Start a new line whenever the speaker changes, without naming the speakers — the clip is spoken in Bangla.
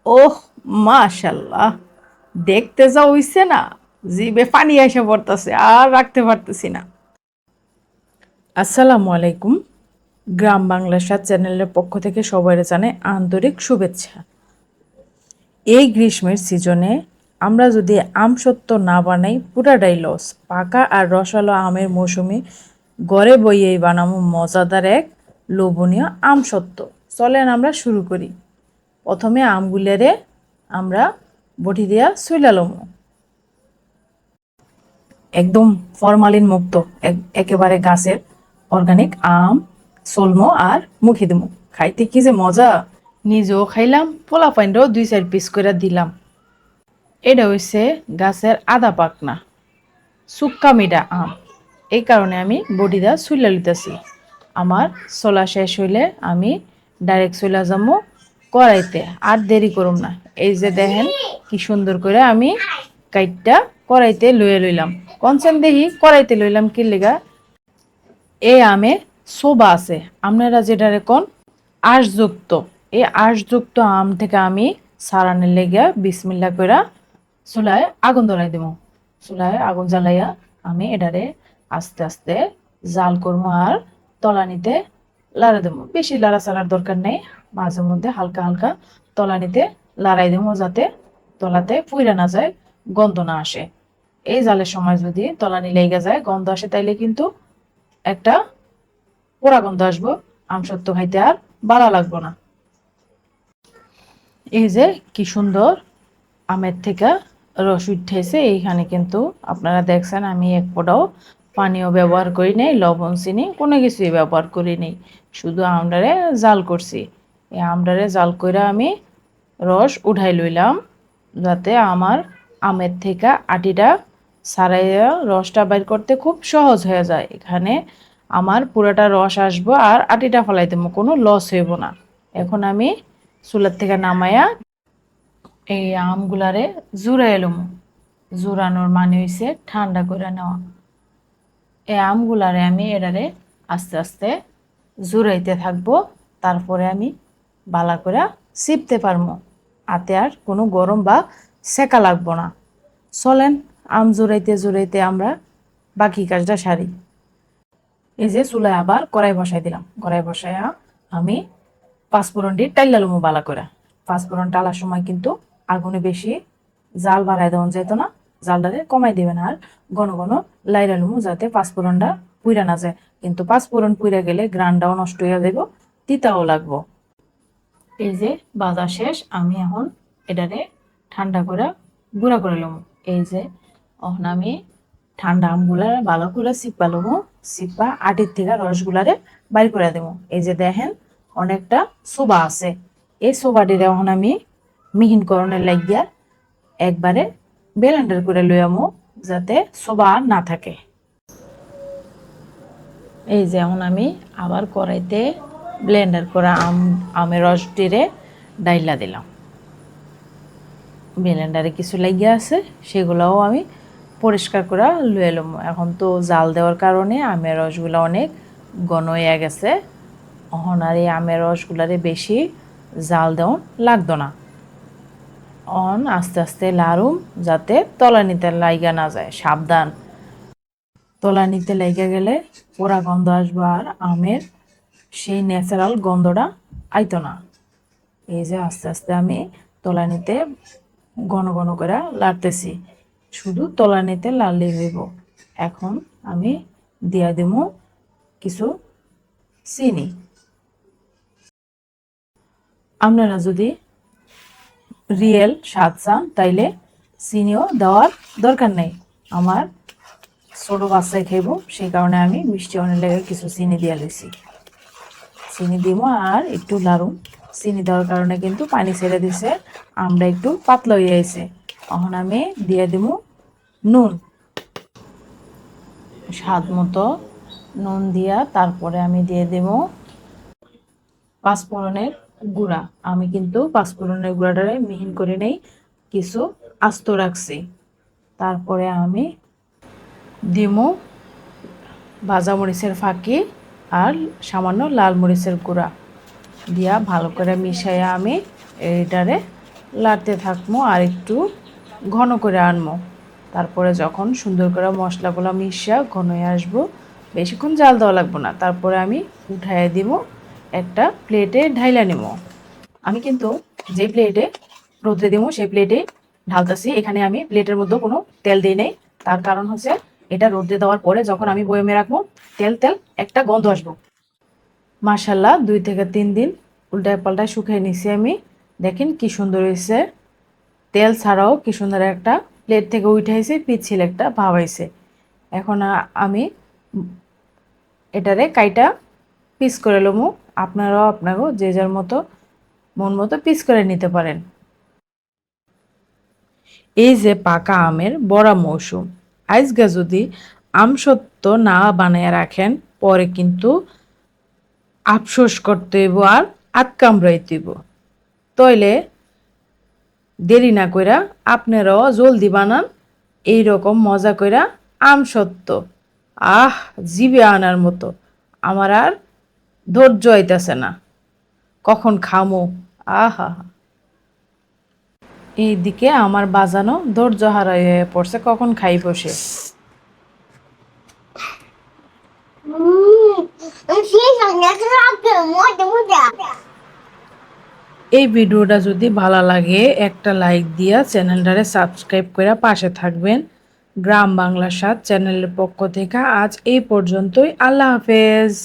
ওহ, মাশাল্লাহ, দেখতে যা হইছে না, জিভে পানি এসে পড়তেছে, আর রাখতে পারতেছি না। আসসালামু আলাইকুম। গ্রাম বাংলা স্বাদ চ্যানেলের পক্ষ থেকে সবাই জানাই আন্তরিক শুভেচ্ছা। এই গ্রীষ্মের সিজনে আমরা যদি আম সত্ত্ব না বানাই পুরাটাই লস। পাকা আর রসালো আমের মৌসুমে ঘরে বইয়েই বানাবো মজাদার এক লোভনীয় আম সত্ত্ব। চলেন আমরা শুরু করি। প্রথমে আমগুলোরে আমরা বটি দিয়া চুইলালমু, একদম ফরমালিন মুক্ত, একেবারে গাছের অর্গানিক আম চলমো আর মুখে দিমু। খাইতে কি যে মজা! নিজেও খাইলাম, পোলা পাইনটাও 2-4 পিস করে দিলাম। এটা হইছে গাছের আদা পাকনা সুক্কা মিডা আম, এই কারণে আমি বডিটা চুইলা লিতেছি। আমার চলা শেষ হইলে আমি ডাইরেক্ট চইলা যাবো কড়াইতে, আর দেরি করুম না। এই যে দেখেন কি সুন্দর করে আমি কাইটটা কড়াইতে লইয়া লইলাম। কনসেন দেখি কড়াইতে লইলাম কি লেগা, এই আমে সোবা আছে, আপনারা যেটারে কোন আঁশযুক্ত। এই আঁশযুক্ত আম থেকে আমি সারানের লেগে বিসমিল্লা কইরা চুলায় আগুন ধরাই দেবো। চুলায় আগুন জ্বালাইয়া আমি এটারে আস্তে আস্তে জাল করবো আর তলানিতে লাড়া দেবো। বেশি লাড়া ছাড়ার দরকার নেই, মাঝে মধ্যে হালকা হালকা তলানিতে লাড়াই দেবো যাতে তলাতে পুইরা না যায়, গন্ধ না আসে। এই জালের সময় যদি তলানি লেগে যায়, গন্ধ আসে, তাইলে কিন্তু একটা পোড়া গন্ধ আসবো, আম সত্ত্ব খাইতে আর ভালো লাগবো না। এই যে কি সুন্দর আমের থেকে রস উঠেছে, এইখানে কিন্তু আপনারা দেখছেন আমি এক ফোঁটাও পানিও ব্যবহার করি নাই, লবণ চিনি কোনো কিছুই ব্যবহার করি নাই, শুধু আমডারে জাল করছি। এই আমডারে জাল কইরা আমি রস উঠাই লইলাম, যাতে আমার আমের থেকে আটিটা ছাড়াইয়া রসটা বাইর করতে খুব সহজ হয়ে যায়। এখানে আমার পুরোটা রস আসবো আর আটিটা ফেলাই দেবো, কোনো লস হইব না। এখন আমি চুলার থেকে নামাইয়া এই আমগুলারে জুড়াই এলুম। জুড়ানোর মানে হইছে ঠান্ডা করে নেওয়া। এই আমগুলারে আমি এটারে আস্তে আস্তে জুড়াইতে থাকবো, তারপরে আমি বালা করে চিপতে পারবো, আতে আর কোনো গরম বা সেকা লাগবো না। চলেন আম জুড়াইতে জুড়াইতে আমরা বাকি কাজটা সারি। এই যে চুলায় আবার কড়াই বসাই দিলাম, কড়াই বসাইয়া আমি পাঁচফোড়ন দিয়ে টাইলা লুমু বালা করে। পাঁচফোড়ন টালার সময় কিন্তু আগুনে বেশি জাল বাড়াই দেওয়া যেত না, জালটারে কমাই দিবেন আর ঘন ঘন লাইরা লুমু, যাতে পাঁচফোড়নটা পুইরা না যায়। কিন্তু পাঁচফোড়ন পুইরা গেলে গ্রানটাও নষ্ট হয়ে যাব, তিতাও লাগবো। এই যে বাজা শেষ, আমি এখন এটারে ঠান্ডা করে গুঁড়া করে লুমু। এই যে এখন আমি ঠান্ডা আমগুলা ভালো করে চিপা লুমু, চিপা আটির থেকে রসগুলারে বাইর করে দেবো। এই যে দেখেন অনেকটা সোবা আছে, এই সোবাটির এখন আমি মিহিন করণের লাগিয়া একবারে ব্লেন্ডার করে লই আমু, যাতে সোবা আর না থাকে। এই যে এখন আমি আবার কড়াইতে ব্লেন্ডার করা আমের রসটিরে ডাইলা দিলাম। ব্লেন্ডারে কিছু লাগিয়া আছে, সেগুলোও আমি পরিষ্কার করে লুয়ে এলাম। এখন তো জাল দেওয়ার কারণে আমের রসগুলো অনেক ঘন হয়ে গেছে, এখন আর এই আমের রসগুলারে বেশি জাল দেওয়া লাগতো না। অন আস্তে আস্তে লাড়ুম, যাতে তলানিতে লাইগা না যায়, সাবধান। তলানিতে লাইগা গেলে পোড়া গন্ধ আসবে আর আমের সেই ন্যাচারাল গন্ধটা আইতো না। এই যে আস্তে আস্তে আমি তলানিতে ঘন ঘন করে লাড়তেছি, শুধু তলানিতে লাড়লেই হইব। এখন আমি দিয়া দেবো কিছু চিনি। আপনারা যদি রিয়েল স্বাদ চান তাইলে চিনিও দেওয়ার দরকার নেই। আমার ছোটো বাচ্চায় খাইব, সেই কারণে আমি মিষ্টি অনেক লেগে কিছু চিনি দিয়ে লইছি। চিনি দিব আর একটু লাড়ুম। চিনি দেওয়ার কারণে কিন্তু পানি ছেড়ে দিছে, আমরা একটু পাতলা হয়ে আইছে। এখন আমি দিয়ে দিব নুন, স্বাদ মতো নুন দিয়া তারপরে আমি দিয়ে দেব পাঁচফোড়নের গুঁড়া। আমি কিন্তু পাঁচফোড়নের গুঁড়াটারে মিহিন করে নেই, কিছু আস্ত রাখছি। তারপরে আমি দিমু ভাজা মরিচের ফাঁকি আর সামান্য লাল মরিচের গুঁড়া দিয়া ভালো করে মিশাইয়া আমি এইটারে লাড়তে থাকবো আর একটু ঘন করে আনবো। তারপরে যখন সুন্দর করে মশলাগুলো মিশিয়ে ঘন হয়ে আসবো, বেশিক্ষণ জাল দেওয়া লাগবে না। তারপরে আমি উঠাইয়ে দিব, একটা প্লেটে ঢাইলা নেব। আমি কিন্তু যে প্লেটে রোদ্রে দিব সেই প্লেটে ঢালতেছি। এখানে আমি প্লেটের মধ্যে কোনো তেল দিই নেই, তার কারণ হচ্ছে এটা রোদ্রে দেওয়ার পরে যখন আমি বয়মে রাখবো তেল তেল একটা গন্ধ আসবো। মাশাল্লাহ 2 থেকে 3 দিন উল্টায় পাল্টায় শুকিয়ে নিছি আমি। দেখেন কি সুন্দর হয়েছে, তেল ছাড়াও কি সুন্দর একটা প্লেট থেকে উঠাইছে, পিচ্ছিল একটা ভাব হয়েছে। এখন আমি এটারে কাইটা পিস করে লমু। আপনারাও আপনারও যে যার মতো মন মতো পিস করে নিতে পারেন। এই যে পাকা আমের বড়া মৌসুম, আইজগা যদি আম সত্য না বানায় রাখেন পরে কিন্তু আফসোস করতে হইব আর আত কামড়াইতে হইব। তইলে দেরি না কইরা আপনারাও জলদি বানান এই রকম মজা কইরা আম সত্য। আহ, জিবে আনার মতো। আমার আর ধৈর্য হইতাছে না, কখন খামো। আহা, এইদিকে আমার বাজানো ধৈর্য হারাই হয়ে পড়ছে, কখন খাই বসে। এই ভিডিওটা যদি ভালো লাগে একটা লাইক দিয়া চ্যানেলটারে সাবস্ক্রাইব করে পাশে থাকবেন। গ্রাম বাংলা স্বাদ চ্যানেলের পক্ষ থেকে আজ এই পর্যন্তই। আল্লাহ হাফেজ।